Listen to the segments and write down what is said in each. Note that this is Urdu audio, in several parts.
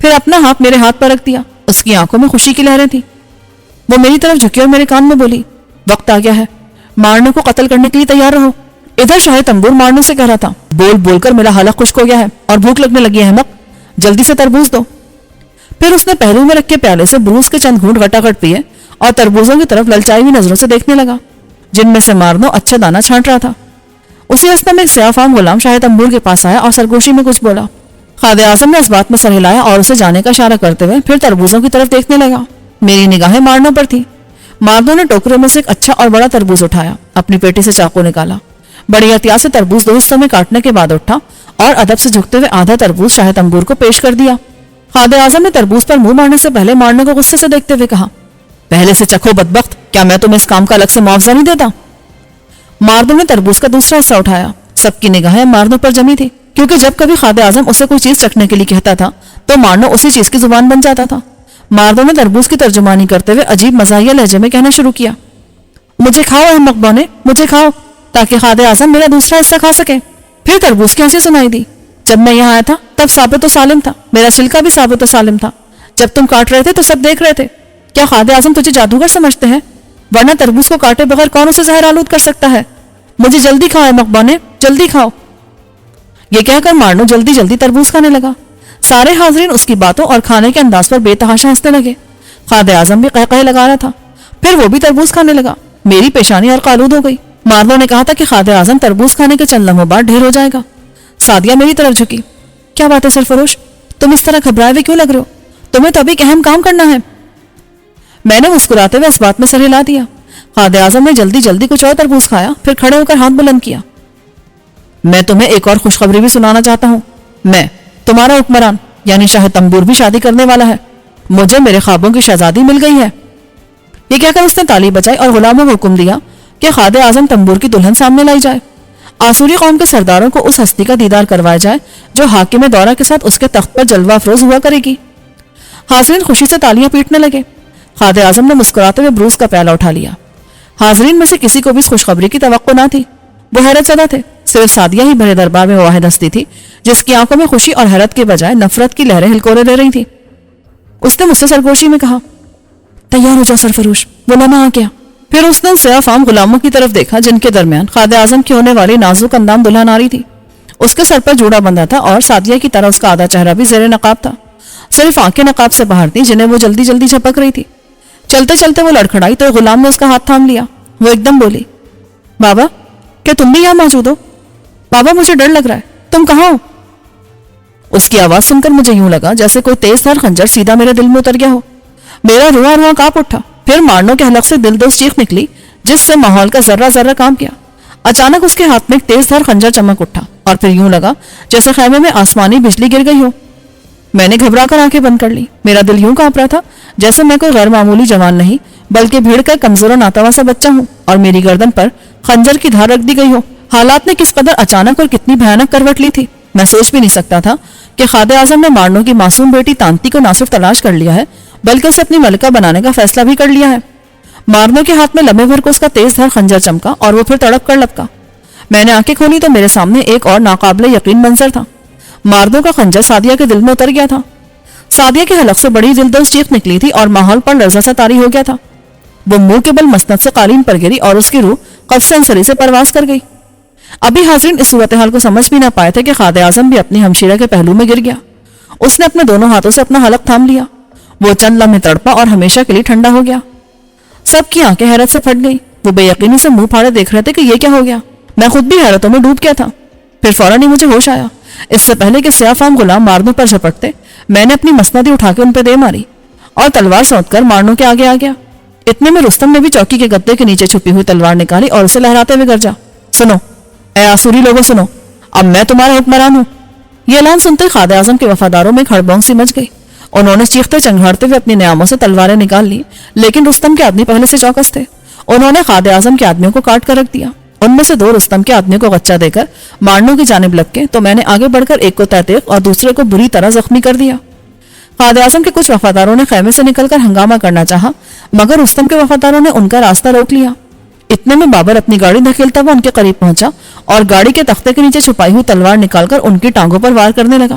پھر اپنا ہاتھ میرے ہاتھ پر رکھ دیا. اس کی آنکھوں میں خوشی کی لہریں تھیں. وہ میری طرف جھکی اور میرے کان میں بولی, وقت آ گیا ہے, مارنو کو قتل کرنے کے لیے تیار رہو. ادھر شاہ تنبور مارنو سے کہہ رہا تھا, بول بول کر میرا حلق خشک ہو گیا ہے اور بھوک لگنے لگی ہے احمق, جلدی سے تربوز دو. پھر اس نے پہلو میں رکھ کے پیالے سے بروس کے چند گھونٹ گٹا گٹ پیے اور تربوزوں کی طرف للچائی ہوئی نظروں سے دیکھنے لگا, جن میں سے مارنو اچھا دانا چھانٹ رہا تھا. اسی ہفتے میں ایک سیاہ فام غلام شاہ تنبور کے پاس آیا اور سرگوشی میں کچھ بولا. خادم اعظم نے اس بات میں سر ہلایا اور اسے جانے کا اشارہ کرتے ہوئے پھر تربوزوں کی طرف دیکھنے لگا. میری نگاہیں مارنو پر تھی. مارنو نے ٹوکرے میں سے ایک اچھا اور بڑا تربوز اٹھایا, اپنی پیٹی سے چاقو نکالا, بڑی احتیاط سے تربوز 2 حصوں میں کاٹنے کے بعد اٹھا اور ادب سے جھکتے ہوئے آدھا تربوز شاہ تنبور کو پیش کر دیا. خادم اعظم نے تربوز پر منہ مارنے سے پہلے مارنو کو غصے سے دیکھتے ہوئے کہا, پہلے سے چکھو بدبخت, کیا میں تمہیں اس کام کا الگ سے معاوضہ نہیں دیتا؟ مارنو نے تربوز کا دوسرا حصہ اٹھایا. سب کی نگاہیں مارنو پر جمی تھی, کیونکہ جب کبھی خادم اعظم اسے کوئی چیز چکھنے کے لیے کہتا تھا تو مارنو اسی چیز کی زبان بن جاتا تھا. مارنو نے تربوز کی ترجمانی کرتے ہوئے عجیب مزاحیہ لہجے میں کہنا شروع کیا, مجھے کھاؤ احمق بونے, مجھے کھاؤ, تاکہ خادم اعظم میرا دوسرا حصہ کھا سکے. پھر تربوز کی ہنسی سنائی دی. جب میں یہاں آیا تھا تب ثابت و سالم تھا, میرا چھلکا بھی ثابت و سالم تھا. جب تم کاٹ رہے تھے تو سب دیکھ رہے تھے. کیا خادم اعظم تجھے جادوگر سمجھتے ہیں؟ ورنہ تربوز کو کاٹے بغیر کون اسے زہر آلود کر سکتا ہے؟ مجھے جلدی کھاؤ احمق بونے, جلدی کھاؤ. یہ کہہ کر مارنو جلدی جلدی تربوز کھانے لگا. سارے حاضرین اس کی باتوں اور کھانے کے انداز پر بے تحاشا ہنسنے لگے. خادم اعظم بھی قہقہے لگا رہا تھا. پھر وہ بھی تربوز کھانے لگا. میری پیشانی اور قالود ہو گئی. مارنو نے کہا تھا کہ خادم اعظم تربوز کھانے کے چند لمحوں بعد ڈھیر ہو جائے گا. سعدیہ میری طرف جھکی. کیا بات ہے سرفروش, تم اس طرح گھبرائے ہوئے کیوں لگ رہے ہو؟ تمہیں تو ابھی ایک اہم کام کرنا ہے. میں نے مسکراتے ہوئے اس بات میں سر ہلا دیا. خادم اعظم نے جلدی جلدی کچھ اور تربوز کھایا, پھر کھڑے ہو کر ہاتھ بلند کیا. میں تمہیں ایک اور خوشخبری بھی سنانا چاہتا ہوں. میں تمہارا حکمران یعنی شاہ تنبور بھی شادی کرنے والا ہے. مجھے میرے خوابوں کی شہزادی مل گئی ہے. یہ کہہ کر اس نے تالی بجائی اور غلاموں کو حکم دیا کہ خادم اعظم تنبور کی دلہن سامنے لائی جائے. آسوری قوم کے سرداروں کو اس ہستی کا دیدار کروایا جائے جو حاکم دورہ کے ساتھ اس کے تخت پر جلوہ افروز ہوا کرے گی. حاضرین خوشی سے تالیاں پیٹنے لگے. خادم اعظم نے مسکراتے ہوئے بروس کا پیالہ اٹھا لیا. حاضرین میں سے کسی کو بھی اس خوشخبری کی توقع نہ تھی. وہ حیرت زدہ تھے. صرف سعدیہ ہی بھرے دربار میں واحد ہستی تھی جس کی آنکھوں میں خوشی اور حیرت کے بجائے نفرت کی لہریں ہلکورے لے رہی تھی. اس نے مجھ سے سرگوشی میں کہا, تیار ہو جاؤ سرفروش, وہ لمحہ آ گیا. پھر اس نے سیاہ فام غلاموں کی طرف دیکھا جن کے درمیان خادم اعظم کی ہونے والی نازک اندام دلہن آ رہی تھی. اس کے سر پر جوڑا بندھا تھا اور سعدیہ کی طرح اس کا آدھا چہرہ بھی زیر نقاب تھا. صرف آنکھیں نقاب سے باہر تھیں جنہیں وہ جلدی جلدی جھپک رہی تھی. چلتے چلتے وہ لڑکھڑائی تو غلام نے اس کا ہاتھ تھام لیا. وہ ایک دم بولی, بابا کیا تم بھی یہاں موجود ہو؟ بابا مجھے ڈر لگ رہا ہے, تم کہاں ہو؟ اس کی آواز سن کر مجھے یوں لگا جیسے کوئی تیز دھار خنجر سیدھا میرے دل میں اتر گیا ہو. میرا رواں رواں کانپ اٹھا. پھر مارنو کے حلق سے دلدوز چیخ نکلی جس سے ماحول کا ذرہ ذرہ کام کیا. اچانک اس کے ہاتھ میں ایک تیز دھار خنجر چمک اٹھا اور پھر یوں لگا جیسے خیمے میں آسمانی بجلی گر گئی ہو. میں نے گھبرا کر آنکھیں بند کر لی. میرا دل یوں کانپ رہا تھا جیسے میں کوئی غیر معمولی جوان نہیں بلکہ بھیڑ کا کمزور و ناتواں سا بچہ ہوں اور میری گردن پر خنجر کی دھار رکھ دی گئی ہو. حالات نے کس قدر اچانک اور کتنی بھیانک کروٹ لی تھی میں سوچ بھی نہیں سکتا تھا کہ خادم اعظم نے مارنو کی معصوم بیٹی تانتی کو نہ صرف تلاش کر لیا ہے بلکہ اسے اپنی ملکہ بنانے کا فیصلہ بھی کر لیا ہے. مارنو کے ہاتھ میں لمحے بھر کو اس کا تیز دھار خنجر چمکا اور وہ پھر تڑپ کر لپکا. میں نے آنکھیں کھولی تو میرے سامنے ایک اور ناقابل یقین منظر تھا. مارنو کا خنجر سعدیہ کے دل میں اتر گیا تھا. سعدیہ کے حلق سے بڑی دلدوز چیخ نکلی تھی اور ماحول پر لرزہ سا طاری ہو گیا تھا. وہ منہ کے بل مسند سے قالین پر گری اور اس کی روح قفس انصری سے پرواز کر گئی. ابھی حاضرین اس صورتحال کو سمجھ بھی نہ پائے تھے کہ خادم اعظم بھی اپنی ہمشیرہ کے پہلو میں گر گیا. اس نے اپنے دونوں ہاتھوں سے اپنا حلق تھام لیا. وہ چند لمحے تڑپا اور ہمیشہ کے لیے ٹھنڈا ہو گیا. سب کی آنکھیں حیرت سے پھٹ گئی. وہ بے یقینی سے منہ پھاڑے دیکھ رہے تھے کہ یہ کیا ہو گیا. میں خود بھی حیرتوں میں ڈوب گیا تھا. پھر فوراً ہی مجھے ہوش آیا. اس سے پہلے کہ سیاہ فام غلام مارنو پر جھپٹتے میں نے اپنی مسندی اٹھا کے ان پہ دے ماری اور تلوار سونت کر مارنو کے آگے آ گیا. اتنے میں رستم نے بھی چوکی کے گدے کے نیچے چھپی ہوئی تلوار نکالی اور اسے لہراتے ہوئے گرجا, سنو اے آسوری لوگوں سنو, اب میں تمہارا حکمران ہوں. یہ اعلان سنتے خادم اعظم کے وفاداروں میں کھڑبونگ سی مچ گئی. انہوں نے چیختے چنگھاڑتے ہوئے اپنی نیاموں سے تلواریں نکال لی, لیکن رستم کے آدمی پہلے سے چوکس تھے. انہوں نے خادم اعظم کے آدمیوں کو کاٹ کر رکھ دیا. ان میں سے 2 رستم کے آدمیوں کو غچہ دے کر مارنو کی جانب لپکے تو میں نے آگے بڑھ کر ایک کو تحتیق اور دوسرے کو بری طرح زخمی کر دیا. خادم اعظم کے کچھ وفاداروں نے خیمے سے نکل کر ہنگامہ کرنا چاہا مگر رستم کے وفاداروں نے ان کا راستہ روک لیا. اتنے میں بابر اپنی گاڑی دھکیلتا ہوا ان کے قریب پہنچا اور گاڑی کے تختے کے نیچے چھپائی ہوئی تلوار نکال کر ان کی ٹانگوں پر وار کرنے لگا.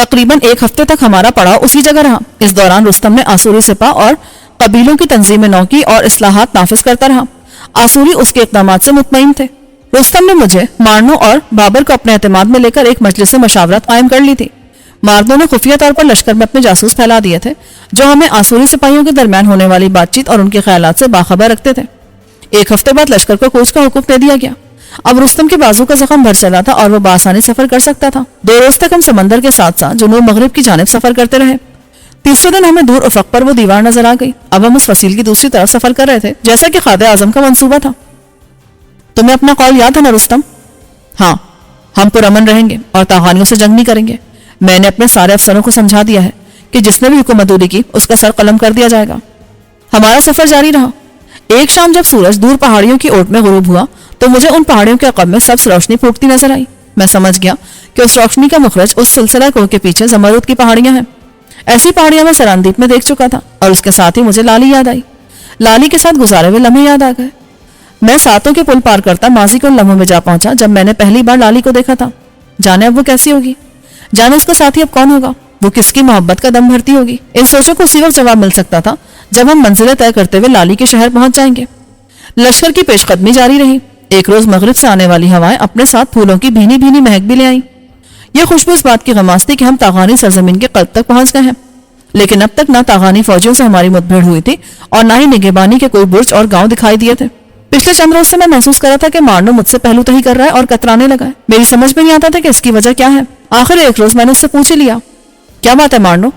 تقریباً 1 ہفتے تک ہمارا پڑاؤ اسی جگہ رہا۔ اس دوران رستم نے آسوری سپاہ اور قبیلوں کی تنظیمیں نو کی اور اصلاحات نافذ کرتا رہا۔ آسوری اس کے اقدامات سے مطمئن تھے۔ رستم نے مجھے، مارنو اور بابر کو اپنے اعتماد میں لے کر ایک مجلس مشاورت قائم کر لی تھی۔ مارنو نے خفیہ طور پر لشکر میں اپنے جاسوس پھیلا دیے تھے جو ہمیں آسوری سپاہیوں کے درمیان ہونے والی بات چیت اور ان کے خیالات سے باخبر رکھتے تھے۔ 1 ہفتے بعد لشکر کو کوچ کا حکم دے دیا گیا۔ اب رستم کے بازو کا زخم بھر چلا تھا اور وہ بآسانی سفر کر سکتا تھا۔ 2 روز تک ہم سمندر کے ساتھ ساتھ جنوب مغرب کی جانب سفر کرتے رہے۔ تیسرے دن ہمیں دور افق پر وہ دیوار نظر آ گئی۔ اب ہم اس فصیل کی دوسری طرف سفر کر رہے تھے جیسا کہ خادم اعظم کا منصوبہ تھا۔ تمہیں اپنا قول یاد ہے نا رستم؟ ہاں، ہم پرامن رہیں گے اور طاغانیوں سے جنگ نہیں کریں گے۔ میں نے اپنے سارے افسروں کو سمجھا دیا ہے کہ جس نے بھی حکومت عدولی کی اس کا سر قلم کر دیا جائے گا۔ ہمارا سفر جاری رہا۔ ایک شام جب سورج دور پہاڑیوں کی اوٹ میں غروب ہوا تو مجھے ان پہاڑیوں کے عقب میں سبز روشنی پھوٹتی نظر آئی۔ میں سمجھ گیا کہ اس روشنی کا مخرج اس سلسلہ کوہ کے پیچھے زمرد کی پہاڑیاں ہیں۔ ایسی پہاڑیاں میں سراندیپ میں دیکھ چکا تھا اور اس کے ساتھ ہی مجھے لالی یاد آئی۔ لالی کے ساتھ گزارے ہوئے لمحے یاد آ گئے۔ میں ساتوں کے پل پار کرتا ماضی کے ان لمحوں میں جا پہنچا جب میں نے پہلی بار لالی کو دیکھا تھا۔ جانے اب وہ کیسی ہوگی، جانے اس کا ساتھی اب کون ہوگا، وہ کس کی محبت کا دم بھرتی ہوگی۔ ان سوچوں کو اسی وقت جواب مل سکتا تھا جب ہم منزلیں طے کرتے ہوئے لالی کے شہر پہنچ جائیں گے۔ لشکر کی پیش قدمی جاری رہی۔ ایک روز مغرب سے آنے والی ہوائیں اپنے ساتھ پھولوں کی بھینی بھینی مہک بھی لے آئیں۔ یہ خوشبو اس بات کی غماز تھی کہ ہم طاغانی سرزمین کے قلب تک پہنچ گئے ہیں، لیکن اب تک نہ طاغانی فوجیوں سے ہماری مدبھیڑ ہوئی تھی اور نہ ہی نگہبانی کے کوئی برج اور گاؤں دکھائی دیے تھے۔ پچھلے چند روز سے میں محسوس کر رہا تھا کہ مارنو مجھ سے پہلو تہی کر رہا ہے اور کترانے لگا ہے۔ میری سمجھ میں نہیں آتا تھا کہ اس کی وجہ کیا ہے۔ آخر ایک روز میں نے اس سے پوچھ ہی لیا، کیا بات ہے مارنو،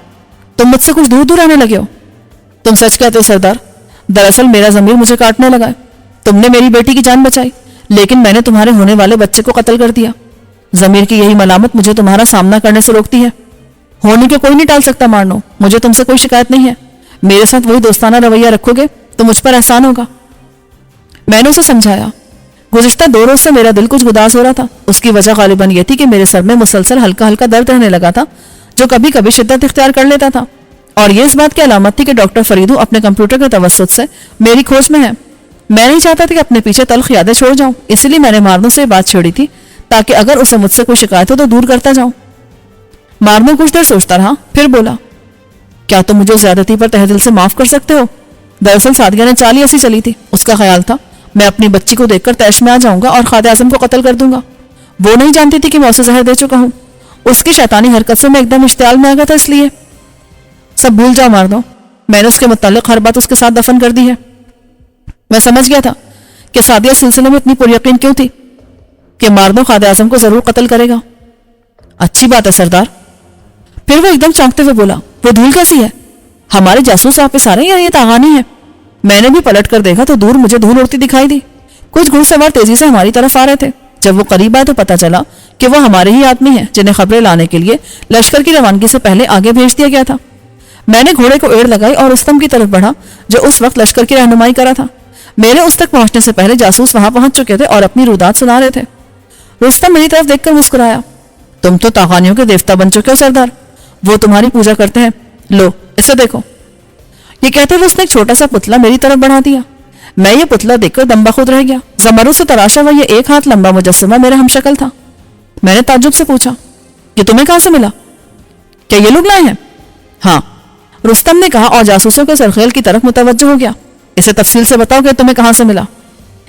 تم مجھ سے کچھ دور دور آنے لگے ہو؟ تم سچ کہتے ہو سردار، دراصل میرا ضمیر مجھے کاٹنے لگا ہے۔ تم نے میری بیٹی کی جان بچائی لیکن میں نے تمہارے ہونے والے بچے کو قتل کر دیا۔ ضمیر کی یہی ملامت مجھے تمہارا سامنا کرنے سے روکتی ہے۔ ہونے کے کوئی نہیں ٹال سکتا مارنو، مجھے تم سے کوئی شکایت نہیں ہے۔ میرے ساتھ وہی دوستانہ رویہ رکھو گے تو مجھ پر احسان ہوگا۔ میں نے اسے سمجھایا۔ گزشتہ 2 روز سے میرا دل کچھ گداز ہو رہا تھا۔ اس کی وجہ غالباً یہ تھی کہ میرے سر میں مسلسل ہلکا ہلکا درد رہنے لگا تھا جو کبھی کبھی شدت اختیار کر لیتا تھا، اور یہ اس بات کی علامت تھی کہ ڈاکٹر فریدو اپنے کمپیوٹر کے توسط سے میری کھوج میں ہے۔ میں نہیں چاہتا تھا کہ اپنے پیچھے تلخ یادیں چھوڑ جاؤں، اس لیے میں نے مارنو سے بات چھیڑی تھی تاکہ اگر اسے مجھ سے کوئی شکایت ہو تو دور کرتا جاؤں۔ مارنو کچھ دیر سوچتا رہا، پھر بولا، کیا تم مجھے زیادتی پر تہ دل سے معاف کر سکتے ہو؟ دراصل سادیہ نے چال ہی ایسی چلی تھی۔ اس کا خیال تھا میں اپنی بچی کو دیکھ کر تیش میں آ جاؤں گا اور خادم اعظم کو قتل کر دوں گا۔ وہ نہیں جانتی تھی کہ میں اسے زہر دے چکا ہوں۔ اس کی شیطانی حرکت سے میں ایک دم اشتعال میں آ گیا تھا، اس لیے سب بھول جاؤ مارنو، میں نے اس کے متعلق ہر بات اس کے ساتھ دفن کر دی ہے۔ میں سمجھ گیا تھا کہ سادیہ سلسلے میں اتنی پر یقین کیوں تھی کہ مارنو خادم اعظم کو ضرور قتل کرے گا۔ اچھی بات ہے سردار۔ پھر وہ ایک دم چونکتے ہوئے بولا، وہ دھول کیسی ہے؟ ہمارے جاسوس آپ پہ سارے یا یہ طاغانی ہے؟ میں نے بھی پلٹ کر دیکھا تو دور مجھے دھول اڑتی دکھائی دی۔ کچھ گھڑ سوار تیزی سے ہماری طرف آ رہے تھے۔ جب وہ قریب آئے تو پتا چلا کہ وہ ہمارے ہی آدمی ہیں جنہیں خبریں لانے کے لیے لشکر کی روانگی سے پہلے آگے بھیج دیا گیا تھا۔ میں نے گھوڑے کو ایڑ لگائی اور رستم کی طرف بڑھا جو اس وقت لشکر کی رہنمائی کرا تھا۔ میرے اس تک پہنچنے سے پہلے جاسوس وہاں پہنچ چکے تھے اور اپنی رودات سنا رہے تھے۔ رستم میری طرف دیکھ کر مسکرایا، تم تو طاغانیوں کے دیوتا بن چکے ہو سردار، وہ تمہاری پوجا کرتے ہیں، لو اسے دیکھو۔ یہ کہتے ہوئے اس نے ایک چھوٹا سا پتلا میری طرف بڑھا دیا۔ میں یہ پتلا دیکھ کر دم بخود رہ گیا۔ زمرد سے تراشا ہوا یہ 1 ہاتھ لمبا مجسمہ میرا ہم شکل تھا۔ میں نے تعجب سے پوچھا، یہ تمہیں کہاں سے ملا؟ کیا یہ لوگ لائے ہیں؟ ہاں، رستم نے کہا اور جاسوسوں کے سرخیل کی طرف متوجہ ہو گیا۔ اسے تفصیل سے بتاؤ کہ تمہیں کہاں سے ملا۔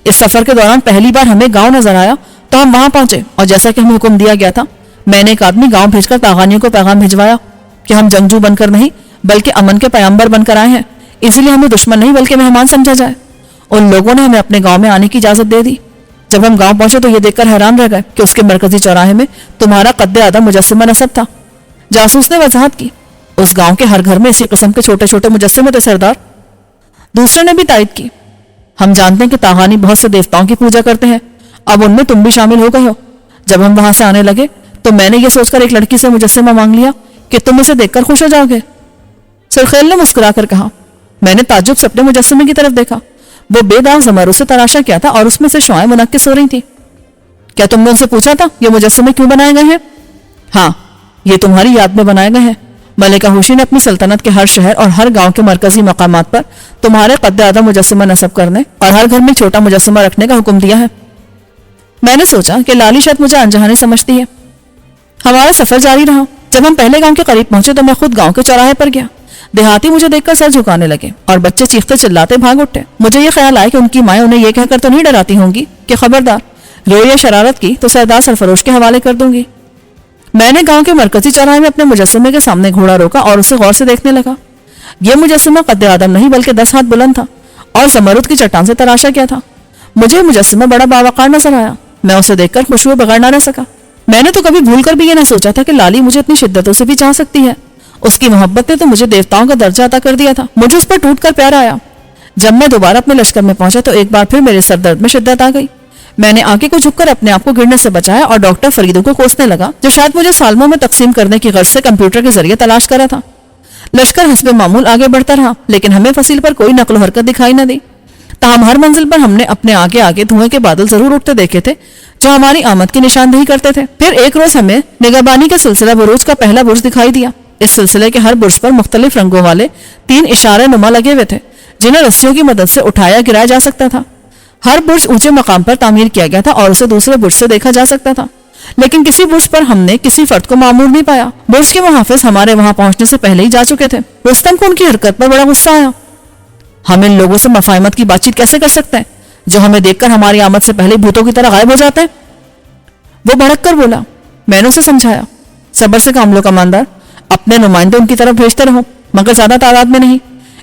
اس سفر کے دوران پہلی بار ہمیں گاؤں نظر آیا تو ہم وہاں پہنچے اور جیسا کہ ہمیں حکم دیا گیا تھا میں نے ایک آدمی گاؤں بھیج کر طاغانیوں کو پیغام بھجوایا کہ ہم جنگجو بن کر نہیں بلکہ امن کے پیامبر بن کر آئے ہیں، اسی لیے ہمیں دشمن نہیں بلکہ مہمان سمجھا جائے۔ ان لوگوں نے ہمیں اپنے گاؤں میں آنے کی اجازت دے دی۔ جب ہم گاؤں پہنچے تو یہ دیکھ کر حیران رہ گئے کہ اس کے مرکزی چوراہے میں تمہارا قد آدم مجسمہ نصب تھا۔ جاسوس نے وضاحت کی، اس گاؤں کے ہر گھر میں اسی قسم کے چھوٹے چھوٹے مجسمے تھے سردار۔ دوسرے نے بھی تائید کی، ہم جانتے ہیں کہ طاغانی بہت سے دیوتاؤں کی پوجا کرتے ہیں، اب ان میں تم بھی شامل ہو گئے ہو۔ جب ہم وہاں سے آنے لگے تو میں نے یہ سوچ کر ایک لڑکی سے مجسمہ مانگ لیا کہ تم اسے دیکھ کر خوش ہو جاؤ گے۔ سرخیل نے مسکرا کر کہا، میں نے تعجب سے اپنے مجسمے کی طرف دیکھا، وہ بے داغ زمرد سے تراشا کیا تھا اور اس میں سے شعاعیں منعکس ہو رہی تھیں۔ کیا تم نے ان سے پوچھا تھا یہ مجسمے کیوں بنائے گئے ہیں؟ ہاں، یہ تمہاری یاد میں بنائے گئے ہیں۔ ملکہ ہوشی نے اپنی سلطنت کے ہر شہر اور ہر گاؤں کے مرکزی مقامات پر تمہارے قد آدم مجسمہ نصب کرنے اور ہر گھر میں چھوٹا مجسمہ رکھنے کا حکم دیا ہے۔ میں نے سوچا کہ لالی شاید مجھے انجہانی سمجھتی ہے۔ ہمارا سفر جاری رہا۔ جب ہم پہلے گاؤں کے قریب پہنچے تو میں خود گاؤں کے چوراہے پر گیا. دیہاتی مجھے دیکھ کر سر جھکانے لگے اور بچے چیختے چلاتے بھاگ اٹھے. مجھے یہ خیال آیا کہ ان کی مائیں انہیں یہ کہہ کر تو نہیں ڈراتی ہوں گی کہ خبردار روئی یا شرارت کی تو سردار سرفروش کے حوالے کر دوں گی. میں نے گاؤں کے مرکزی چوراہے میں اپنے مجسمے کے سامنے گھوڑا روکا اور اسے غور سے دیکھنے لگا. یہ مجسمہ قد آدم نہیں بلکہ 10 ہاتھ بلند تھا اور زمرد کی چٹان سے تراشا کیا تھا. مجھے مجسمہ بڑا باوقار نظر آیا. میں اسے دیکھ کر خوش ہوئے بغیر نہ رہ سکا. میں نے تو کبھی بھول کر بھی یہ نہ سوچا تھا کہ لالی مجھے اتنی شدتوں سے بھی چاہ سکتی ہے. اس کی محبت نے تو مجھے دیوتاؤں کا درجہ عطا کر دیا تھا. مجھے اس پر ٹوٹ کر پیار آیا. جب میں دوبارہ اپنے لشکر میں پہنچا تو ایک بار پھر میرے سر درد میں شدت آ گئی. میں نے آنکھیں کو جھک کر اپنے آپ کو گرنے سے بچایا اور ڈاکٹر فریدوں کو کوسنے لگا جو شاید مجھے سالموں میں تقسیم کرنے کی غرض سے کمپیوٹر کے ذریعے تلاش کرا تھا. لشکر حسب معمول آگے بڑھتا رہا لیکن ہمیں فصیل پر کوئی نقل و حرکت دکھائی نہ دی. تاہم ہر منزل پر ہم نے اپنے آگے آگے دھوئیں کے بادل ضرور اٹھتے دیکھے تھے جو ہماری آمد کی نشاندہی کرتے تھے. پھر ایک روز ہمیں نگہبانی کے سلسلہ بروج کا پہلا برج دکھائی دیا. اس سلسلے کے ہر برج پر مختلف رنگوں والے 3 اشارے نما لگے ہوئے تھے جنہیں رسیوں کی مدد سے اٹھایا گرایا جا سکتا تھا. ہر برج اونچے مقام پر تعمیر کیا گیا تھا اور اسے دوسرے برج سے دیکھا جا سکتا تھا لیکن کسی برج پر ہم نے کسی فرد کو معمور نہیں پایا. برج کے محافظ ہمارے وہاں پہنچنے سے پہلے ہی جا چکے تھے. رستم کو ان کی حرکت پر بڑا غصہ آیا. ہم ان لوگوں سے مفاہمت کی بات چیت کیسے کر سکتے ہیں جو ہمیں دیکھ کر ہماری آمد سے پہلے بھوتوں کی طرح غائب ہو جاتے ہیں؟ وہ بھڑک کر بولا. میں نے اسے سمجھایا. صبر سے کام لو کماندار. اپنے نمائندے ان کی طرف بھیجتے رہو مگر زیادہ تعداد میں نہیں.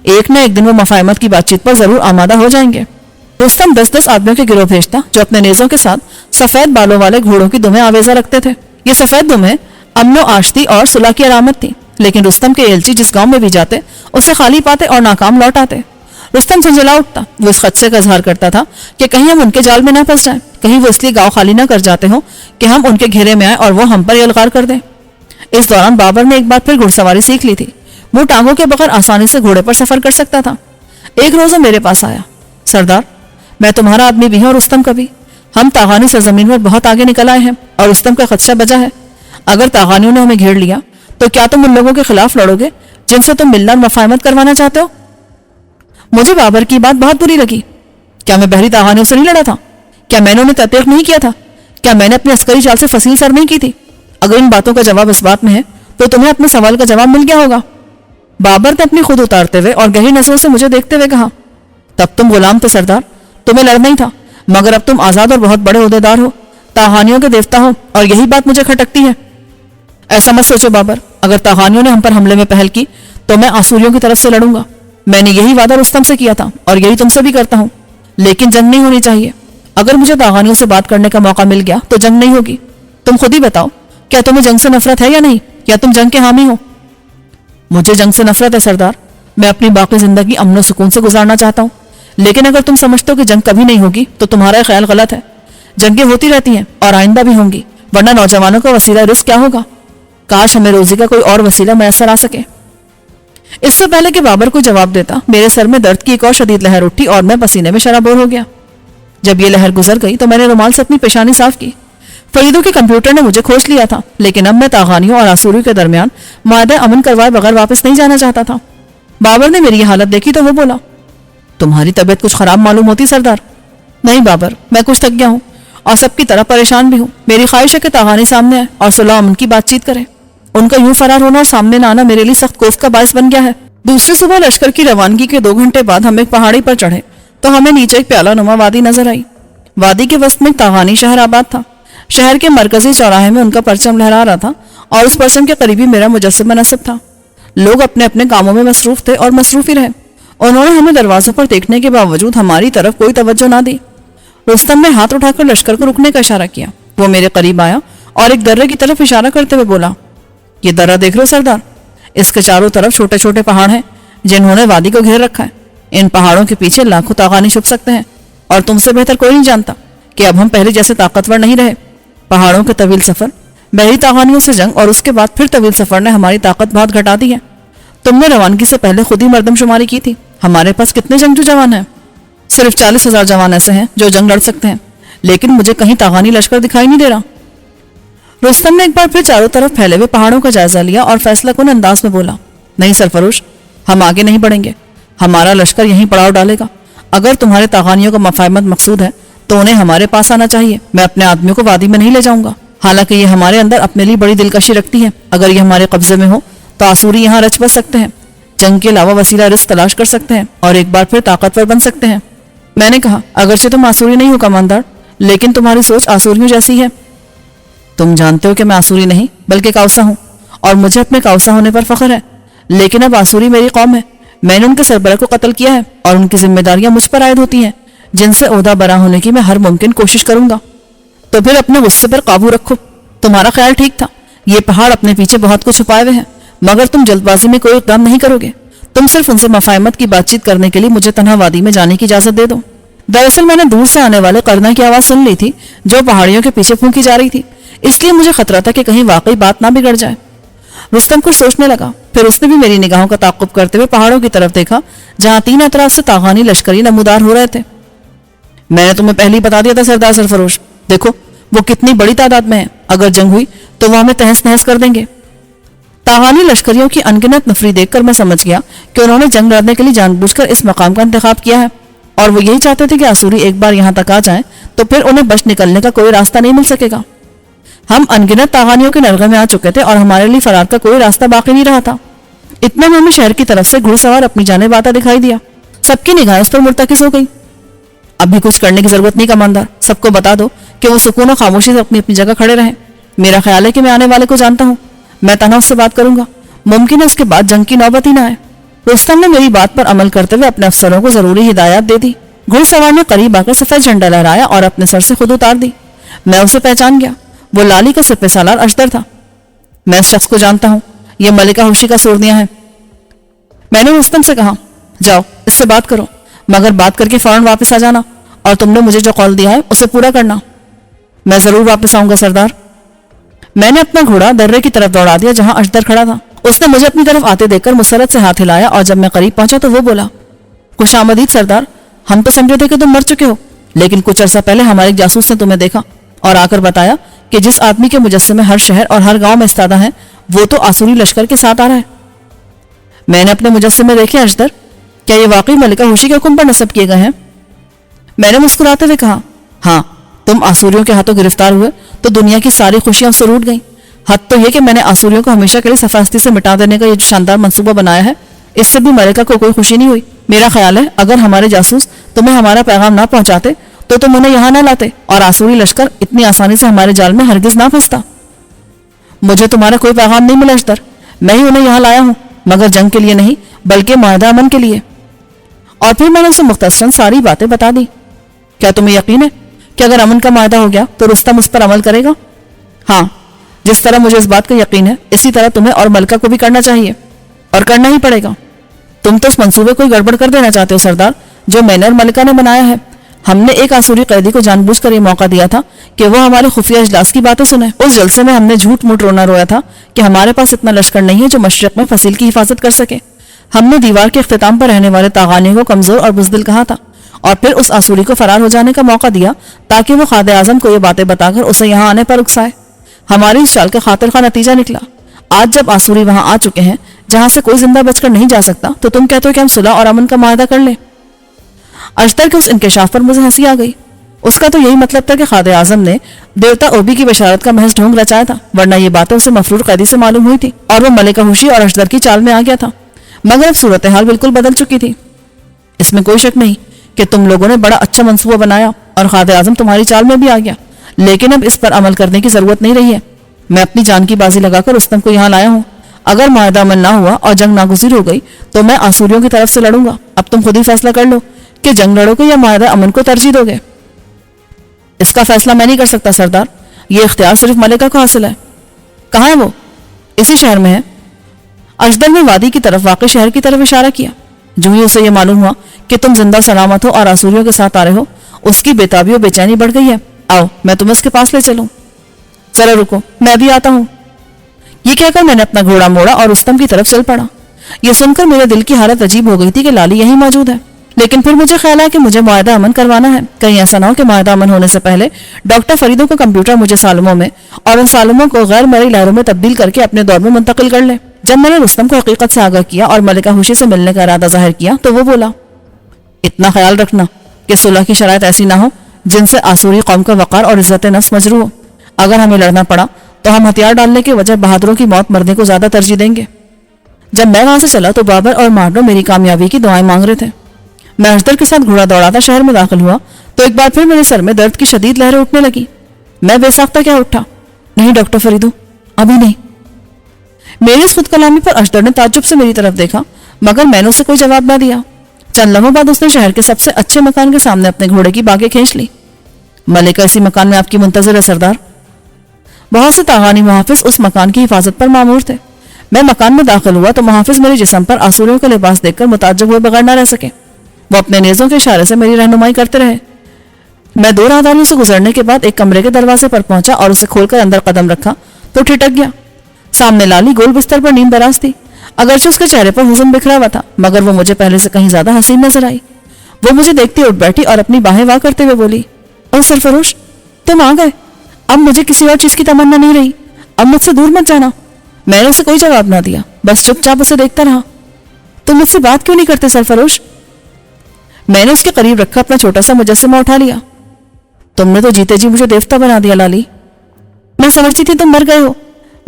ایک نہ ایک دن وہ مفاہمت کی بات چیت پر ضرور آمادہ ہو جائیں گے. رستم 10 آدمیوں کے گروہ بھیجتا جو اپنے نیزوں کے ساتھ سفید بالوں والے گھوڑوں کی دمیں آویزہ رکھتے تھے. یہ سفید دمیں امن و آشتی اور صلح کی علامت تھی لیکن رستم کے ایلچی جس گاؤں میں بھی جاتے اسے خالی پاتے اور ناکام لوٹ آتے. رستم جھنجھلا اٹھتا. وہ اس خدشے کا اظہار کرتا تھا کہ کہیں ہم ان کے جال میں نہ پھنس جائیں. کہیں وہ اس لیے گاؤں خالی نہ کر جاتے ہوں کہ ہم ان کے گھیرے میں آئیں اور وہ ہم پر یلغار کر دیں. اس دوران بابر نے ایک بار پھر گھڑ سواری سیکھ لی تھی. وہ ٹانگوں کے بغیر آسانی سے گھوڑے پر سفر کر سکتا تھا. ایک روز وہ میرے پاس آیا. سردار میں تمہارا آدمی بھی ہوں اور رستم کا بھی. ہم تاغانی سرزمین پر بہت آگے نکل آئے ہیں اور رستم کا خدشہ بجا ہے. اگر تاغانیوں نے ہمیں گھیر لیا تو کیا تم ان لوگوں کے خلاف لڑو گے جن سے تم ملنا اور مفاہمت کروانا چاہتے ہو؟ مجھے بابر کی بات بہت بری لگی. کیا میں بحری تاغانیوں سے نہیں لڑا تھا؟ کیا میں نے انہیں تحقیق نہیں کیا تھا؟ کیا میں نے اپنی عسکری چال سے فصیل سر نہیں کی تھی؟ اگر ان باتوں کا جواب اس بات میں ہے تو تمہیں اپنے سوال کا جواب مل گیا ہوگا. بابر نے اپنی خود اتارتے ہوئے اور گہری نظروں سے مجھے دیکھتے ہوئے کہا. تب تم غلام تھے سردار. تمہیں لڑنا ہی تھا مگر اب تم آزاد اور بہت بڑے عہدیدار ہو. تاغانیوں کے دیوتا ہو اور یہی بات مجھے کھٹکتی ہے. ایسا مت سوچو بابر. اگر تاغانیوں نے ہم پر حملے میں پہل کی تو میں آسوریوں کی طرف سے لڑوں گا. میں نے یہی وعدہ رستم سے کیا تھا اور یہی تم سے بھی کرتا ہوں. لیکن جنگ نہیں ہونی چاہیے. اگر مجھے تاغانیوں سے بات کرنے کا موقع مل گیا تو جنگ نہیں ہوگی. تم خود ہی بتاؤ کیا تمہیں جنگ سے نفرت ہے یا نہیں؟ یا تم جنگ کے حامی ہو؟ مجھے جنگ سے نفرت ہے سردار. میں اپنی باقی زندگی امن و سکون سے گزارنا چاہتا ہوں. لیکن اگر تم سمجھتے ہو کہ جنگ کبھی نہیں ہوگی تو تمہارا خیال غلط ہے. جنگیں ہوتی رہتی ہیں اور آئندہ بھی ہوں گی ورنہ نوجوانوں کا وسیلہ رزق کیا ہوگا؟ کاش ہمیں روزی کا کوئی اور وسیلہ میسر آ سکے. اس سے پہلے کہ بابر کو جواب دیتا میرے سر میں درد کی ایک اور شدید لہر اٹھی اور میں پسینے میں شرابور ہو گیا. جب یہ لہر گزر گئی تو میں نے رومال سے اپنی پیشانی صاف کی. فریدوں کے کمپیوٹر نے مجھے کھوج لیا تھا لیکن اب میں تاغانیوں اور آسوریوں کے درمیان معاہدہ امن کروائے بغیر واپس نہیں جانا چاہتا تھا. بابر نے میری یہ حالت دیکھی تو وہ بولا. تمہاری طبیعت کچھ خراب معلوم ہوتی سردار. نہیں بابر میں کچھ تھک گیا ہوں اور سب کی طرح پریشان بھی ہوں. میری خواہش ہے کہ تاغانی سامنے آئے اور صلح امن کی بات چیت کرے. ان کا یوں فرار ہونا اور سامنے نہ آنا میرے لیے سخت کوف کا باعث بن گیا ہے. دوسری صبح لشکر کی روانگی کے 2 گھنٹے بعد ہم ایک پہاڑی پر چڑھے تو ہمیں نیچے ایک پیالہ نما وادی نظر آئی. وادی کے وسط میں تاغانی شہر آباد تھا. شہر کے مرکزی چوراہے میں ان کا پرچم لہرا رہا تھا اور اس پرچم کے قریبی میرا مجسمہ نصب تھا. لوگ اپنے اپنے کاموں میں مصروف تھے اور مصروف ہی رہے. انہوں نے ہمیں دروازوں پر دیکھنے کے باوجود ہماری طرف کوئی توجہ نہ دی. رستم نے ہاتھ اٹھا کر لشکر کو رکنے کا اشارہ کیا. وہ میرے قریب آیا اور ایک درے کی طرف اشارہ کرتے ہوئے بولا. یہ درہ دیکھ رہے ہو سردار؟ اس کے چاروں طرف چھوٹے چھوٹے پہاڑ ہیں جنہوں نے وادی کو گھیر رکھا ہے. ان پہاڑوں کے پیچھے لاکھوں تاغانی چھپ سکتے ہیں اور تم سے بہتر کوئی نہیں جانتا کہ اب ہم پہلے جیسے طاقتور نہیں رہے. پہاڑوں کے طویل سفر، بحری تاغانیوں سے جنگ اور اس کے بعد پھر طویل سفر نے ہماری طاقت بہت گھٹا دی ہے. تم نے روانگی سے پہلے خود ہی مردم شماری کی تھی. ہمارے پاس کتنے جنگجو جوان ہیں؟ صرف 40,000 جوان ایسے ہیں جو جنگ لڑ سکتے ہیں لیکن مجھے کہیں تاغانی لشکر دکھائی نہیں دے رہا. رستم نے ایک بار پھر چاروں طرف پھیلے ہوئے پہاڑوں کا جائزہ لیا اور فیصلہ کن انداز میں بولا. نہیں سرفروش، ہم آگے نہیں بڑھیں گے. ہمارا لشکر یہیں پڑاؤ ڈالے گا. اگر تمہارے تاغانیوں کا مفاہمت مقصود ہے تو انہیں ہمارے پاس آنا چاہیے. میں اپنے آدمیوں کو وادی میں نہیں لے جاؤں گا. حالانکہ یہ ہمارے اندر اپنے لیے بڑی دلکشی رکھتی ہے. اگر یہ ہمارے قبضے میں ہو تو آسوری یہاں رچ بس سکتے ہیں، جنگ کے علاوہ وسیلہ رزق تلاش کر سکتے ہیں اور ایک بار پھر طاقتور بن سکتے ہیں. میں نے کہا اگرچہ تم آسوری نہیں ہو کماندار، لیکن تمہاری سوچ آسوریوں جیسی ہے. تم جانتے ہو کہ میں آسوری نہیں بلکہ کاؤسا ہوں، اور مجھے اپنے کاؤسا ہونے پر فخر ہے. لیکن اب آسوری میری قوم ہے. میں نے ان کے سربراہ کو قتل کیا ہے اور ان کی ذمہ داریاں مجھ پر عائد ہوتی ہیں، جن سے عہدہ برا ہونے کی میں ہر ممکن کوشش کروں گا. تو پھر اپنے غصے پر قابو رکھو. تمہارا خیال ٹھیک تھا. یہ پہاڑ اپنے پیچھے بہت کچھ چھپائے ہوئے ہیں، مگر تم جلد بازی میں کوئی اقدام نہیں کرو گے. تم صرف ان سے مفاہمت کی بات چیت کرنے کے لیے مجھے تنہا وادی میں جانے کی اجازت دے دو. دراصل میں نے دور سے آنے والے کرنا کی آواز سن لی تھی جو پہاڑیوں کے پیچھے پھونکی جا رہی تھی، اس لیے مجھے خطرہ تھا کہ کہیں واقعی بات نہ بگڑ جائے. رستم کچھ سوچنے لگا، پھر اس نے بھی میری نگاہوں کا تعاقب کرتے ہوئے پہاڑوں کی طرف دیکھا جہاں 3 اطراف سے تاغانی لشکری نمودار ہو رہے تھے. میں نے تمہیں پہلے ہی بتا دیا تھا سردار سرفروش، دیکھو وہ کتنی بڑی تعداد میں ہیں. اگر جنگ ہوئی تو وہ ہمیں تہس نہس کر دیں گے. تاغانی لشکریوں کی انگنت نفری دیکھ کر میں سمجھ گیا کہ انہوں نے جنگ لڑنے کے لیے جان بوجھ کر اس مقام کا انتخاب کیا ہے، اور وہ یہی چاہتے تھے کہ آسوری ایک بار یہاں تک آ جائیں تو پھر انہیں بچ نکلنے کا کوئی راستہ نہیں مل سکے گا. ہم انگنت تاغانیوں کے نرغے میں آ چکے تھے اور ہمارے لیے فرار کا کوئی راستہ باقی نہیں رہا تھا. اتنے میں ہمیں شہر کی طرف سے گھڑ سوار اپنی جانب آتا دکھائی دیا. سب کی نگاہیں اس پر مرتکز ہو گئی. اب بھی کچھ کرنے کی ضرورت نہیں کماندار، سب کو بتا دو کہ وہ سکون و خاموشی سے اپنی اپنی جگہ کھڑے رہیں. میرا خیال ہے کہ میں آنے والے کو جانتا ہوں، میں تنہا اس سے بات کروں گا. ممکن ہے اس کے بعد جنگ کی نوبت ہی نہ آئے. رستم نے میری بات پر عمل کرتے ہوئے اپنے افسروں کو ضروری ہدایات دے دی. گھڑ سوار نے قریب آ کر سفید جھنڈا لہرایا اور اپنے سر سے خود اتار دی. میں اسے پہچان گیا. وہ لالی کا سپہ سالار اشدر تھا. میں اس شخص کو جانتا ہوں، یہ ملکہ ہوشی کا سورنیا ہے. میں نے رستم سے کہا جاؤ اس سے بات کرو، مگر بات کر کے فوراً واپس آ جانا، اور تم نے مجھے جو قول دیا ہے اسے پورا کرنا. میں ضرور واپس آؤں گا سردار. میں نے اپنا گھوڑا درے کی طرف دوڑا دیا جہاں اشدر کھڑا تھا. اس نے مجھے اپنی طرف آتے دیکھ کر مسرت سے ہاتھ ہلایا، اور جب میں قریب پہنچا تو وہ بولا خوش آمدید سردار. ہم تو سمجھے تھے کہ تم مر چکے ہو، لیکن کچھ عرصہ پہلے ہمارے ایک جاسوس نے تمہیں دیکھا اور آ کر بتایا کہ جس آدمی کے مجسمے ہر شہر اور ہر گاؤں میں استادہ ہیں وہ تو آسوری لشکر کے ساتھ آ رہا ہے. میں نے اپنے مجسمے دیکھے اشدر، کیا یہ واقعی ملکہ ہوشی کے حکم پر نصب کیے گئے ہیں؟ میں نے مسکراتے ہوئے کہا ہاں. تم آسوریوں کے ہاتھوں گرفتار ہوئے تو دنیا کی ساری خوشیاں اس سے روٹ گئیں. حد تو یہ کہ میں نے آسوریوں کو ہمیشہ کے لیے سفاستی سے مٹا دینے کا یہ جو شاندار منصوبہ بنایا ہے، اس سے بھی ملکہ کو کوئی خوشی نہیں ہوئی. میرا خیال ہے اگر ہمارے جاسوس تمہیں ہمارا پیغام نہ پہنچاتے تو تم انہیں یہاں نہ لاتے اور آسوری لشکر اتنی آسانی سے ہمارے جال میں ہرگز نہ پھنستا. مجھے تمہارا کوئی پیغام نہیں ملا اشدر. میں ہی انہیں یہاں لایا ہوں، مگر جنگ کے لیے نہیں بلکہ معاہدہ امن کے لیے. اور پھر میں نے اسے مختصراً ساری باتیں بتا دی. کیا تمہیں یقین ہے کہ اگر امن کا معاہدہ ہو گیا تو رستم اس پر عمل کرے گا؟ ہاں، جس طرح مجھے اس بات کا یقین ہے اسی طرح تمہیں اور ملکہ کو بھی کرنا چاہیے، اور کرنا ہی پڑے گا. تم تو اس منصوبے کو گڑبڑ کر دینا چاہتے ہو سردار جو میں نے اور ملکہ نے بنایا ہے. ہم نے ایک آسوری قیدی کو جان بوجھ کر یہ موقع دیا تھا کہ وہ ہمارے خفیہ اجلاس کی باتیں سنے. اس جلسے میں ہم نے جھوٹ موٹ رونا رویا تھا کہ ہمارے پاس اتنا لشکر نہیں ہے جو مشرق میں فصیل کی حفاظت کر سکے. ہم نے دیوار کے اختتام پر رہنے والے تاغانیوں کو کمزور اور بزدل کہا تھا، اور پھر اس آسوری کو فرار ہو جانے کا موقع دیا تاکہ وہ خادم اعظم کو یہ باتیں بتا کر اسے یہاں آنے پر اکسائے. ہماری اس چال کا خاطر خواہ نتیجہ نکلا. آج جب آسوری وہاں آ چکے ہیں جہاں سے کوئی زندہ بچ کر نہیں جا سکتا تو تم کہتے ہو کہ ہم صلح اور امن کا معاہدہ کر لیں. اشدر کے اس انکشاف پر مجھے ہنسی آ گئی. اس کا تو یہی مطلب تھا کہ خادم اعظم نے دیوتا اوبی کی بشارت کا محض ڈھونگ رچایا تھا، ورنہ یہ باتیں اسے مفرور قیدی سے معلوم ہوئی تھی اور وہ ملکہ ہوشی اور اشدر کی چال میں آ گیا تھا. مگر اب صورتحال بالکل بدل چکی تھی. اس میں کوئی شک نہیں کہ تم لوگوں نے بڑا اچھا منصوبہ بنایا اور خادم اعظم تمہاری چال میں بھی آ گیا، لیکن اب اس پر عمل کرنے کی ضرورت نہیں رہی ہے. میں اپنی جان کی بازی لگا کر رستم کو یہاں لایا ہوں. اگر معاہدہ امن نہ ہوا اور جنگ ناگزیر ہو گئی تو میں آسوریوں کی طرف سے لڑوں گا. اب تم خود ہی فیصلہ کر لو کہ جنگ لڑو گے یا معاہدہ امن کو ترجیح دو گے. اس کا فیصلہ میں نہیں کر سکتا سردار، یہ اختیار صرف ملکہ کو حاصل ہے. کہاں ہے وہ؟ اسی شہر میں ہے. اشدر نے وادی کی طرف واقع شہر کی طرف اشارہ کیا. جو ہی اسے یہ معلوم ہوا کہ تم زندہ سلامت ہو اور آسوریوں کے ساتھ آ رہے ہو، اس کی بےتابی و بے چینی بڑھ گئی ہے. آؤ میں تمہیں اس کے پاس لے چلوں. ذرا رکو، میں بھی آتا ہوں. یہ کہہ کر میں نے اپنا گھوڑا موڑا اور رستم کی طرف چل پڑا. یہ سن کر میرے دل کی حالت عجیب ہو گئی تھی کہ لالی یہیں موجود ہے، لیکن پھر مجھے خیال آیا کہ مجھے معاہدہ امن کروانا ہے. کہیں ایسا نہ ہو کہ معاہدہ امن ہونے سے پہلے ڈاکٹر فریدوں کا کمپیوٹر مجھے سالموں میں اور ان سالموں کو غیر مرئی لہروں میں تبدیل کر کے اپنے دور میں منتقل کر لے. جب میں نے رستم کو حقیقت سے آگاہ کیا اور ملکہ ہوشی سے ملنے کا ارادہ ظاہر کیا تو وہ بولا اتنا خیال رکھنا کہ صلح کی شرائط ایسی نہ ہو جن سے آسوری قوم کا وقار اور عزت نفس مجروح ہو. اگر ہمیں لڑنا پڑا تو ہم ہتھیار ڈالنے کے وجہ بہادروں کی موت مرنے کو زیادہ ترجیح دیں گے۔ جب میں وہاں سے چلا تو بابر اور مارڈو میری کامیابی کی دعائیں مانگ رہے تھے۔ میں اشدر کے ساتھ گھوڑا دوڑاتا شہر میں داخل ہوا تو ایک بار پھر میرے سر میں درد کی شدید لہریں اٹھنے لگی۔ میں بے ساختہ کیا اٹھا، نہیں ڈاکٹر فریدو، ابھی نہیں۔ میری اس خود کلامی پر اشدر نے تعجب سے میری طرف دیکھا، مگر میں نے اسے کوئی جواب نہ دیا۔ چند لمحوں بعد اس نے شہر کے سب سے اچھے مکان کے سامنے اپنے گھوڑے کی باگیں کھینچ لی۔ ملکہ اسی مکان میں آپ کی منتظر ہے سردار۔ بہت سے تاغانی محافظ اس مکان کی حفاظت پر مامور تھے۔ میں مکان میں داخل ہوا تو محافظ میرے جسم پر آسوریوں کا لباس دیکھ کر متعجب ہوئے بغیر نہ رہ سکے۔ وہ اپنے نیزوں کے اشارے سے میری رہنمائی کرتے رہے۔ میں 2 راہداریوں سے گزرنے کے بعد ایک کمرے کے دروازے پر پہنچا اور اسے کھول کر اندر قدم رکھا تو ٹھٹک گیا۔ سامنے لالی گول بستر پر نیند دراز تھی، اگرچہ اس کے چہرے پر حزن بکھرا ہوا تھا، مگر وہ مجھے پہلے سے کہیں زیادہ حسین نظر آئی۔ وہ مجھے دیکھتی اٹھ بیٹھی اور اپنی باہیں واہ کرتے ہوئے بولی، او سرفروش، تم آ گئے۔ اب مجھے کسی اور چیز کی تمنا نہیں رہی، اب مجھ سے دور مت جانا۔ میں نے اسے کوئی جواب نہ دیا، بس چپ چاپ اسے دیکھتا رہا۔ تم مجھ سے بات کیوں نہیں کرتے سرفروش؟ میں نے اس کے قریب رکھا اپنا چھوٹا سا مجسمہ اٹھا لیا۔ تم نے تو جیتے جی مجھے دیوتا بنا دیا لالی۔ میں سمجھتی تھی تم مر گئے ہو،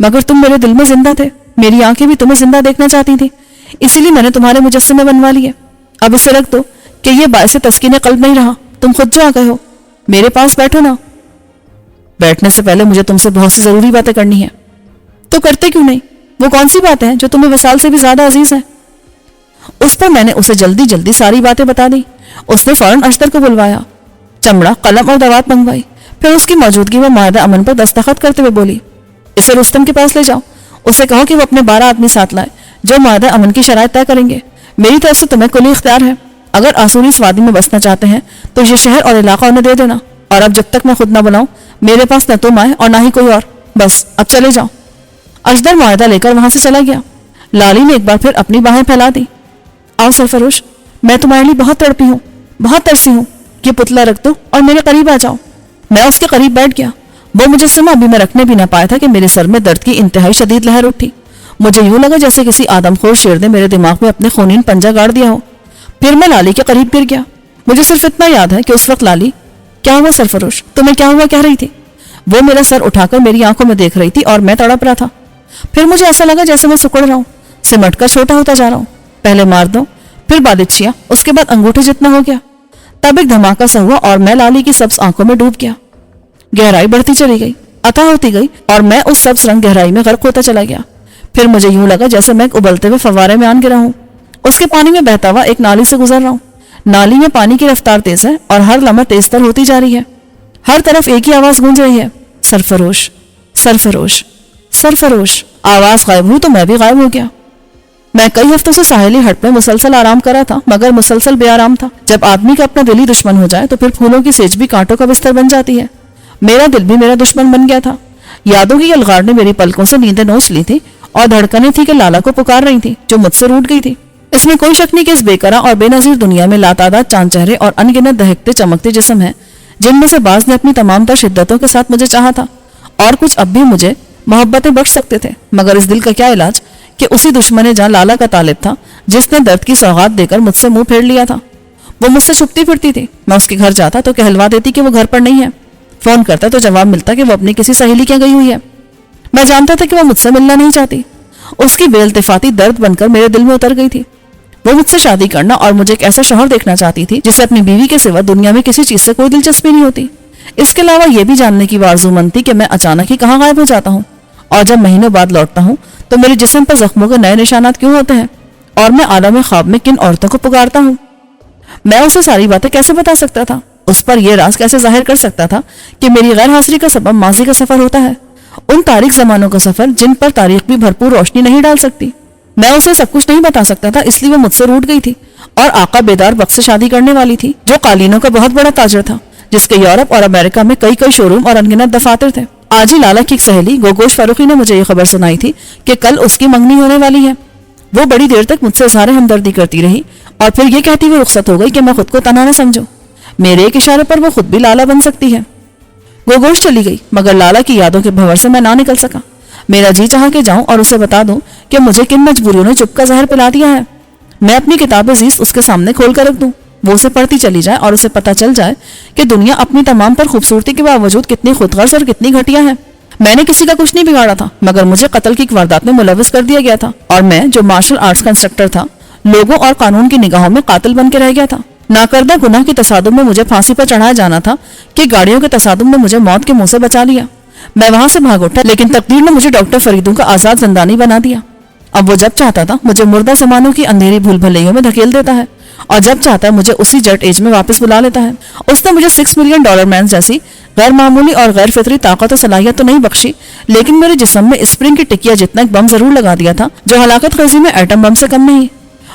مگر تم میرے دل میں زندہ تھے۔ میری آنکھیں بھی تمہیں زندہ دیکھنا چاہتی تھی، اسی لیے میں نے تمہارے مجسمے بنوا لیے۔ اب اسے رکھ دو کہ یہ باعث تسکین قلب نہیں رہا۔ تم خود جو آ گئے ہو، میرے پاس بیٹھو نا۔ بیٹھنے سے پہلے مجھے تم سے بہت سی ضروری باتیں کرنی ہیں۔ تو کرتے کیوں نہیں؟ وہ کون سی باتیں ہیں جو تمہیں وصال سے بھی زیادہ عزیز ہیں؟ اس پر میں نے اسے جلدی جلدی ساری باتیں بتا دی۔ اس نے فوراً اشدر کو بلوایا، چمڑا، قلم اور دوات منگوائی۔ پھر اس کی موجودگی میں معاہدہ امن پر دستخط کرتے ہوئے بولی، اسے رستم کے پاس لے جاؤ، اسے کہو کہ وہ اپنے 12 آدمی ساتھ لائے جو معاہدہ امن کی شرائط طے کریں گے۔ میری طرف سے تمہیں کلی اختیار ہے، اگر آسوری اس وادی میں بسنا چاہتے ہیں تو یہ شہر اور علاقہ انہیں دے دینا، اور اب جب تک میں خود نہ بلاؤں میرے پاس نہ تم آئے اور نہ ہی کوئی اور، بس اب چلے جاؤ۔ اشدر معاہدہ لے کر وہاں سے چلا گیا۔ لالی نے ایک بار پھر اپنی باہیں پھیلا دی، آؤ سرفروش، میں تمہارے لیے بہت تڑپی ہوں، بہت ترسی ہوں، یہ پتلا رکھ دو اور میرے قریب آ جاؤ۔ میں اس کے قریب بیٹھ گیا۔ وہ مجسمہ ابھی میں رکھنے بھی نہ پایا تھا کہ میرے سر میں درد کی انتہائی شدید لہر اٹھی۔ مجھے یوں لگا جیسے کسی آدم خور شیر نے میرے دماغ میں اپنے خونین پنجہ گاڑ دیا ہو۔ پھر میں لالی کے قریب گر گیا۔ مجھے صرف اتنا یاد ہے کہ اس وقت لالی، کیا ہوا سرفروش، تمہیں کیا ہوا کہہ رہی تھی؟ وہ میرا سر اٹھا کر میری آنکھوں میں دیکھ رہی تھی اور میں تڑپ رہا تھا۔ پھر مجھے ایسا لگا جیسے میں سکڑ رہا ہوں، سمٹ کر چھوٹا ہوتا جا رہا ہوں، پہلے مار دو، پھر بالچیا، اس کے بعد انگوٹھے جتنا ہو گیا۔ تب ایک دھماکہ سا ہوا اور میں لالی کی سبز آنکھوں میں ڈوب گیا۔ گہرائی بڑھتی چلی گئی، عطا ہوتی گئی، اور میں اس سبز رنگ گہرائی میں غرق ہوتا چلا گیا۔ پھر مجھے یوں لگا جیسے میں ایک ابلتے ہوئے فوارے میں آن گرا ہوں، اس کے پانی میں بہتا ہوا ایک نالی سے گزر رہا ہوں۔ نالی میں پانی کی رفتار تیز ہے اور ہر لمحہ تیز تر ہوتی جا رہی ہے۔ ہر طرف ایک ہی آواز گونج رہی ہے، سرفروش، سرفروش، سرفروش۔ آواز غائب ہوئی تو میں بھی غائب ہو گیا۔ میں کئی ہفتوں سے ساحلی ہٹ میں مسلسل آرام کر رہا تھا، مگر مسلسل بے آرام تھا۔ جب آدمی کا اپنا دلی دشمن ہو جائے تو پھر پھولوں کی سیج بھی کانٹوں کا بستر بن جاتی ہے۔ میرا دل بھی میرا دشمن بن گیا تھا۔ یادوں کی یلغار نے میری پلکوں سے نیندیں نوچ لی تھی اور دھڑکنیں تھی کہ لالا کو پکار رہی تھی جو مجھ سے روٹ گئی تھی۔ اس میں کوئی شک نہیں کہ اس بے قرار اور بے نظیر دنیا میں لاتعداد چاند چہرے اور ان گنت دہکتے چمکتے جسم ہیں، جن میں سے بعض نے اپنی تمام تر شدتوں کے ساتھ مجھے چاہا تھا، اور کچھ اب بھی مجھے محبتیں بخش سکتے تھے، مگر اس دل کا کیا علاج کہ اسی دشمن جان لالا کا طالب تھا جس نے درد کی سوغات دے کر مجھ سے منہ پھیر لیا تھا۔ وہ مجھ سے چھپتی پھرتی تھی، میں اس کے گھر جاتا تو کہلوا دیتی کہ وہ گھر پر نہیں ہے، فون کرتا تو جواب ملتا کہ وہ اپنی کسی سہیلی کے گئی ہوئی ہے۔ میں جانتا تھا کہ وہ مجھ سے ملنا نہیں چاہتی۔ اس کی بے التفاتی درد بن کر میرے دل میں اتر گئی تھی۔ وہ مجھ سے شادی کرنا اور مجھے ایک ایسا شوہر دیکھنا چاہتی تھی جسے اپنی بیوی کے سوا دنیا میں کسی چیز سے کوئی دلچسپی نہیں ہوتی۔ اس کے علاوہ یہ بھی جاننے کی آرزو مند تھی کہ میں اچانک ہی کہاں غائب ہو جاتا ہوں، اور جب مہینوں بعد لوٹتا ہوں تو میرے جسم پر زخموں کے نئے نشانات کیوں ہوتے ہیں، اور میں عالم خواب میں کن عورتوں کو پکارتا ہوں۔ میں اسے ساری باتیں کیسے بتا سکتا تھا؟ اس پر یہ راز کیسے ظاہر کر سکتا تھا کہ میری غیر حاضری کا سبب ماضی کا سفر ہوتا ہے، ان تاریخ زمانوں کا سفر جن پر تاریخ بھی بھرپور روشنی نہیں ڈال سکتی؟ میں اسے سب کچھ نہیں بتا سکتا تھا، اس لیے وہ مجھ سے روٹ گئی تھی اور آقا بیدار بخت سے شادی کرنے والی تھی، جو قالینوں کا بہت بڑا تاجر تھا، جس کے یورپ اور امریکہ میں کئی شو روم اور انگنت دفاتر تھے۔ آج ہی لالا کی ایک سہیلی گوگوش فاروقی نے مجھے یہ خبر سنائی تھی کہ کل اس کی منگنی ہونے والی ہے۔ وہ بڑی دیر تک مجھ سے اظہار ہمدردی کرتی رہی اور پھر یہ کہتی ہوئی رخصت ہو گئی کہ میں خود کو تنہا نہ سمجھوں، میرے ایک اشارے پر وہ خود بھی لالا بن سکتی ہے۔ گوگوش چلی گئی، مگر لالا کی یادوں کے بھنور سے میں نہ نکل سکا۔ میرا جی چاہا کہ جاؤں اور اسے بتا دوں کہ مجھے کن مجبوریوں نے چپ کا زہر پلا دیا ہے۔ میں اپنی کتاب عزیز اس کے سامنے کھول کر رکھ دوں، وہ اسے پڑھتی چلی جائے اور اسے پتہ چل جائے کہ دنیا اپنی تمام پر خوبصورتی کے باوجود کتنی خود غرض اور کتنی گھٹیا ہے۔ میں نے کسی کا کچھ نہیں بگاڑا تھا، مگر مجھے قتل کی ایک واردات میں ملوث کر دیا گیا تھا، اور میں جو مارشل آرٹس کا انسٹرکٹر تھا لوگوں اور قانون کی نگاہوں میں قاتل بن کے رہ گیا تھا۔ ناکردہ گناہ کی تصادم میں مجھے پھانسی پر چڑھایا جانا تھا کہ گاڑیوں کے تصادم نے مجھے موت کے منہ سے بچا لیا۔ میں وہاں سے بھاگ اٹھا، لیکن تقدیر نے مجھے ڈاکٹر فریدوں کا آزاد زندانی بنا دیا۔ اب وہ جب چاہتا تھا مجھے مردہ سمانوں کی اندھیری بھول بھلیوں میں دھکیل دیتا ہے، اور جب چاہتا ہے مجھے اسی جٹ ایج میں واپس بلا لیتا ہے۔ اس نے مجھے $6 ملین مین جیسی غیر معمولی اور غیر فطری طاقت و صلاحیت تو نہیں بخشی، لیکن میرے جسم میں اسپرنگ کی ٹکیا جتنا ایک بم ضرور لگا دیا تھا جو ہلاکت خیزی میں ایٹم بم سے کم نہیں۔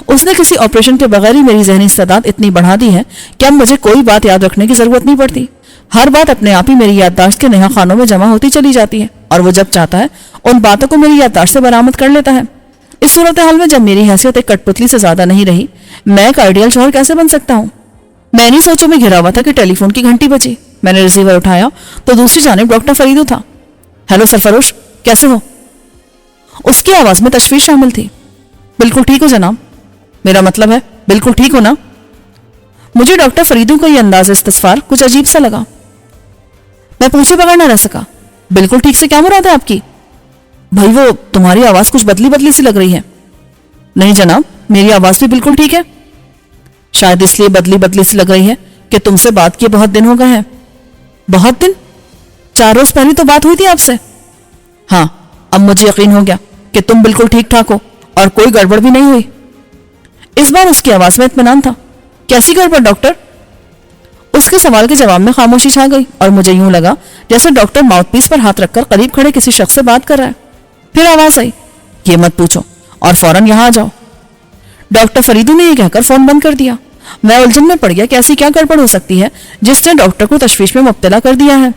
اس نے کسی آپریشن کے بغیر ہی میری ذہنی استعداد اتنی بڑھا دی ہے کہ اب مجھے کوئی بات یاد رکھنے کی ضرورت نہیں پڑتی۔ ہر بات اپنے آپ ہی میری یادداشت کے نہا خانوں میں جمع ہوتی چلی جاتی ہے، اور وہ جب چاہتا ہے ان باتوں کو میری یادداشت سے برآمد کر لیتا ہے۔ اس صورتحال میں جب میری حیثیت ایک کٹ پتلی سے زیادہ نہیں رہی، میں ایک آئیڈیل شوہر کیسے بن سکتا ہوں؟ میں انہی سوچوں میں گھرا ہوا تھا کہ ٹیلی فون کی گھنٹی بجی۔ میں نے ریسیور اٹھایا تو دوسری جانب ڈاکٹر فریدو تھا۔ ہیلو سرفروش، کیسے ہو؟ اس کی آواز میں تشویش شامل تھی۔ بالکل ٹھیک ہو جناب۔ میرا مطلب ہے بالکل ٹھیک ہو نا؟ مجھے ڈاکٹر فریدو کا یہ انداز استفسار کچھ عجیب سا لگا۔ میں پوچھے بغیر نہ رہ سکا۔ بالکل ٹھیک سے کیا مراد ہے آپ کی؟ بھائی وہ تمہاری آواز کچھ بدلی بدلی سی لگ رہی ہے۔ نہیں جناب، میری آواز بھی بالکل ٹھیک ہے۔ شاید اس لیے بدلی بدلی سی لگ رہی ہے کہ تم سے بات کیے بہت دن ہو گئے ہیں۔ بہت دن؟ 4 روز پہلے تو بات ہوئی تھی آپ سے۔ ہاں، اب مجھے یقین ہو گیا کہ تم بالکل ٹھیک ٹھاک ہو اور کوئی گڑبڑ بھی نہیں ہوئی۔ اس بار اس کی آواز میں اطمینان تھا۔ کیسی گڑبڑ ڈاکٹر؟ اس کے سوال کے جواب میں خاموشی چھا گئی، اور مجھے یوں لگا جیسے ڈاکٹر ماؤتھ پیس پر ہاتھ رکھ کر قریب کھڑے کسی شخص سے بات کر رہا ہے۔ پھر آواز آئی، یہ مت پوچھو اور فوراً یہاں آ جاؤ۔ ڈاکٹر فریدو نے یہ کہہ کر فون بند کر دیا۔ میں الجھن میں پڑ گیا کہ ایسی کیا گڑبڑ ہو سکتی ہے جس نے ڈاکٹر کو تشویش میں مبتلا کر دیا ہے۔